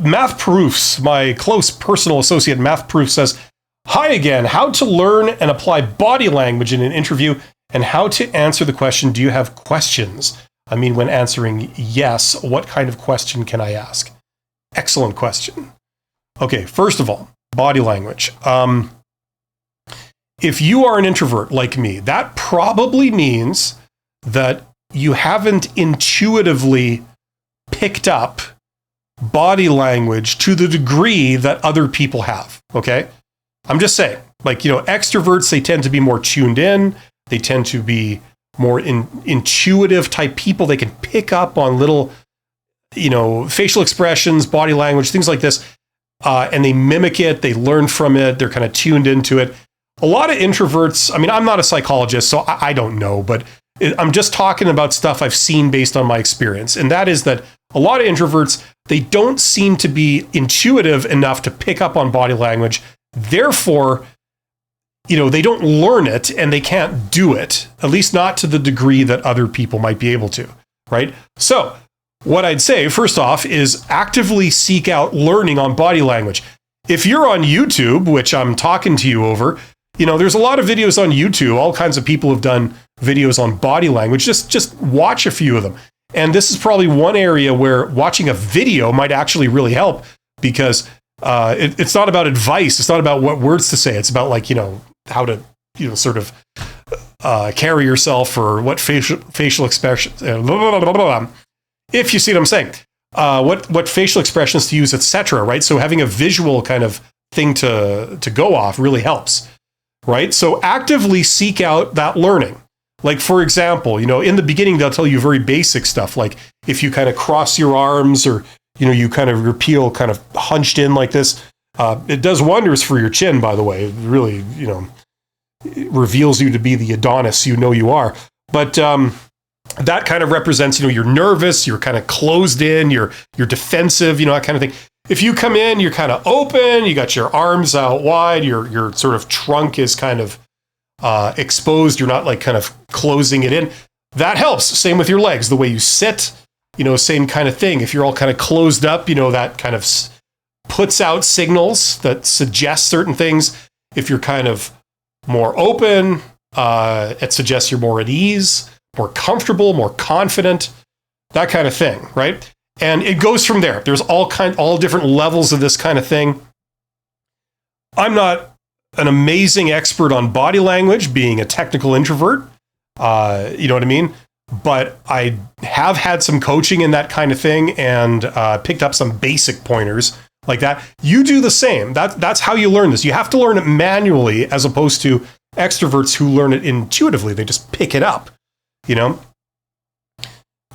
Math Proofs, my close personal associate Math Proof says, hi again, how to learn and apply body language in an interview and how to answer the question, do you have questions? I mean, when answering yes, what kind of question can I ask? Excellent question. Okay, first of all, body language. If you are an introvert like me, that probably means that you haven't intuitively picked up body language to the degree that other people have, okay? I'm just saying, like, extroverts, they tend to be more tuned in. They tend to be more intuitive type people. They can pick up on little, facial expressions, body language, things like this. And they mimic it. They learn from it. They're kind of tuned into it. A lot of introverts, I mean, I'm not a psychologist, so I don't know, but I'm just talking about stuff I've seen based on my experience. And that is that a lot of introverts, they don't seem to be intuitive enough to pick up on body language. Therefore, they don't learn it and they can't do it, at least not to the degree that other people might be able to, right? So what I'd say, first off, is actively seek out learning on body language. If you're on YouTube, which I'm talking to you over, there's a lot of videos on YouTube. All kinds of people have done videos on body language. Just watch a few of them. And this is probably one area where watching a video might actually really help, because it's not about advice. It's not about what words to say. It's about how to, sort of carry yourself, or what facial expressions, if you see what I'm saying, what facial expressions to use, etc. Right? So having a visual kind of thing to go off really helps, right? So actively seek out that learning. Like, for example, in the beginning, they'll tell you very basic stuff, like if you kind of cross your arms, or, you kind of your kind of hunched in like this. It does wonders for your chin, by the way. It really, it reveals you to be the Adonis you are. But that kind of represents, you're nervous, you're kind of closed in, you're defensive, that kind of thing. If you come in, you're kind of open, you got your arms out wide, your sort of trunk is kind of exposed, you're not like kind of closing it in. That helps. Same with your legs, the way you sit, same kind of thing. If you're all kind of closed up, that kind of puts out signals that suggest certain things. If you're kind of more open, it suggests you're more at ease, more comfortable, more confident, that kind of thing, right? And it goes from there. There's all different levels of this kind of thing. I'm not an amazing expert on body language, being a technical introvert. You know what I mean? But I have had some coaching in that kind of thing, and picked up some basic pointers like that. You do the same. That's how you learn this. You have to learn it manually, as opposed to extroverts who learn it intuitively. They just pick it up,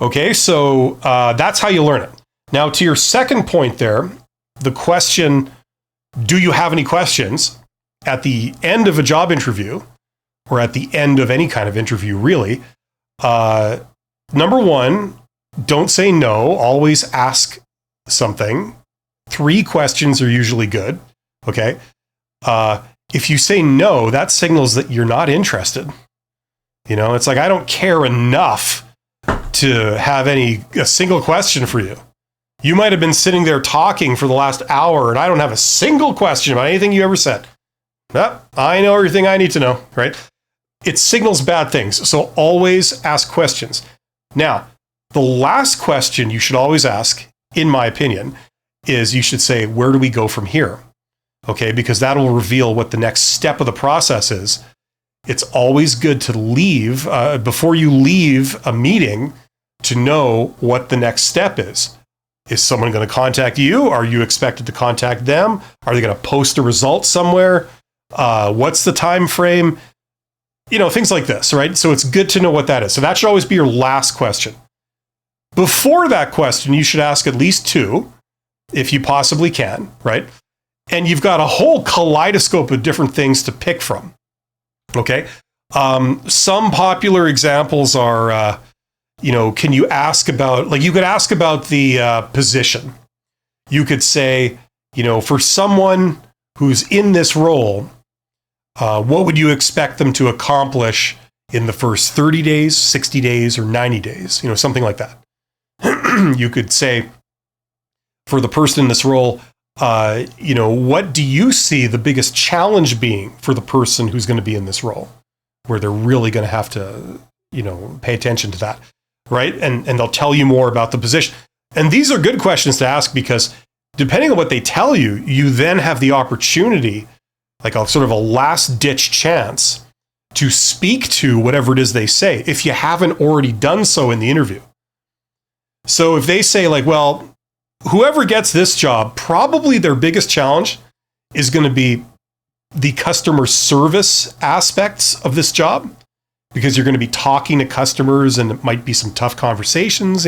Okay, so that's how you learn it. Now, to your second point there, the question, do you have any questions? At the end of a job interview, or at the end of any kind of interview, really, number one, don't say no. Always ask something. 3 questions are usually good, okay? If you say no, that signals that you're not interested. It's like, I don't care enough to have a single question for you. You might have been sitting there talking for the last hour, and I don't have a single question about anything you ever said. No, I know everything I need to know, right? It signals bad things. So always ask questions. Now, the last question you should always ask, in my opinion, is you should say, where do we go from here? Okay, because that'll reveal what the next step of the process is. It's always good to leave, before you leave a meeting, to know what the next step is. Is someone going to contact you? Are you expected to contact them? Are they going to post a result somewhere? What's the time frame? Things like this, right? So it's good to know what that is. So that should always be your last question. Before that question, you should ask at least 2, if you possibly can, right? And you've got a whole kaleidoscope of different things to pick from, okay? Some popular examples are, can you ask about, you could ask about the position. You could say, for someone who's in this role, what would you expect them to accomplish in the first 30 days, 60 days, or 90 days? Something like that. You could say, for the person in this role, what do you see the biggest challenge being for the person who's going to be in this role, where they're really going to have to, pay attention to that, right? And they'll tell you more about the position. And these are good questions to ask, because depending on what they tell you, you then have the opportunity, like a sort of a last ditch chance, to speak to whatever it is they say, if you haven't already done so in the interview. So if they say like, well, whoever gets this job, probably their biggest challenge is going to be the customer service aspects of this job, because you're going to be talking to customers and it might be some tough conversations,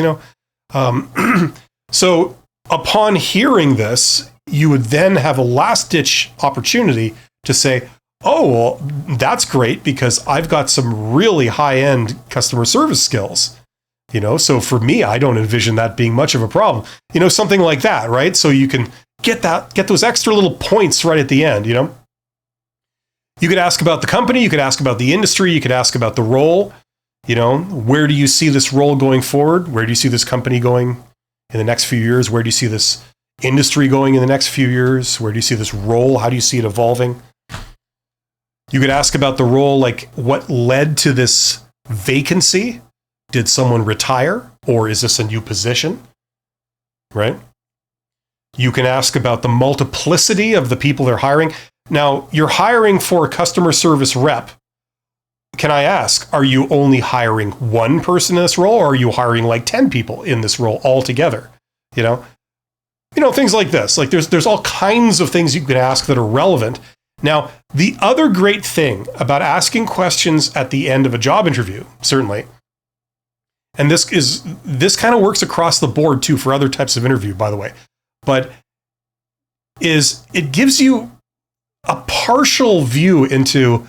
So upon hearing this, you would then have a last ditch opportunity to say, oh, well, that's great, because I've got some really high end customer service skills. So for me, I don't envision that being much of a problem, something like that, right? So you can get those extra little points right at the end, You could ask about the company, you could ask about the industry, you could ask about the role, where do you see this role going forward? Where do you see this company going in the next few years? Where do you see this industry going in the next few years? Where do you see this role? How do you see it evolving? You could ask about the role, like what led to this vacancy? Did someone retire, or is this a new position? Right? You can ask about the multiplicity of the people they're hiring. Now, you're hiring for a customer service rep. Can I ask, are you only hiring one person in this role, or are you hiring like 10 people in this role altogether? Things like this. Like there's all kinds of things you could ask that are relevant. Now, the other great thing about asking questions at the end of a job interview, certainly, and this kind of works across the board too for other types of interview, by the way, but is it gives you a partial view into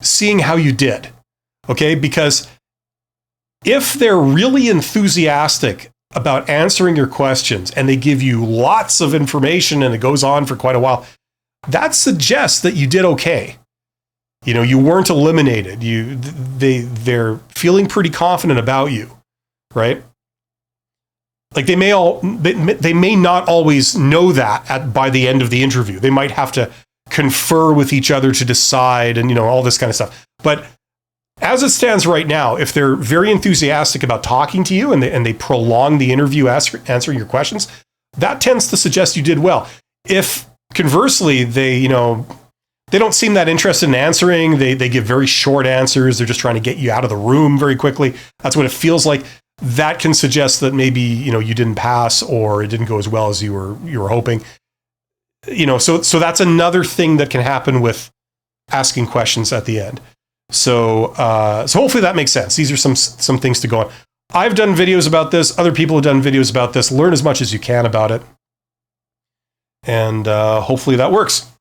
seeing how you did. Okay? Because if they're really enthusiastic about answering your questions and they give you lots of information and it goes on for quite a while, that suggests that you did okay. You weren't eliminated. They're feeling pretty confident about you, right? Like they may not always know that by the end of the interview. They might have to confer with each other to decide, and all this kind of stuff. But as it stands right now, if they're very enthusiastic about talking to you and they prolong the interview answering your questions, that tends to suggest you did well. If conversely, they don't seem that interested in answering. They give very short answers. They're just trying to get you out of the room very quickly. That's what it feels like. That can suggest that maybe, you didn't pass, or it didn't go as well as you were hoping. So that's another thing that can happen with asking questions at the end. So hopefully that makes sense. These are some things to go on. I've done videos about this. Other people have done videos about this. Learn as much as you can about it. And hopefully that works.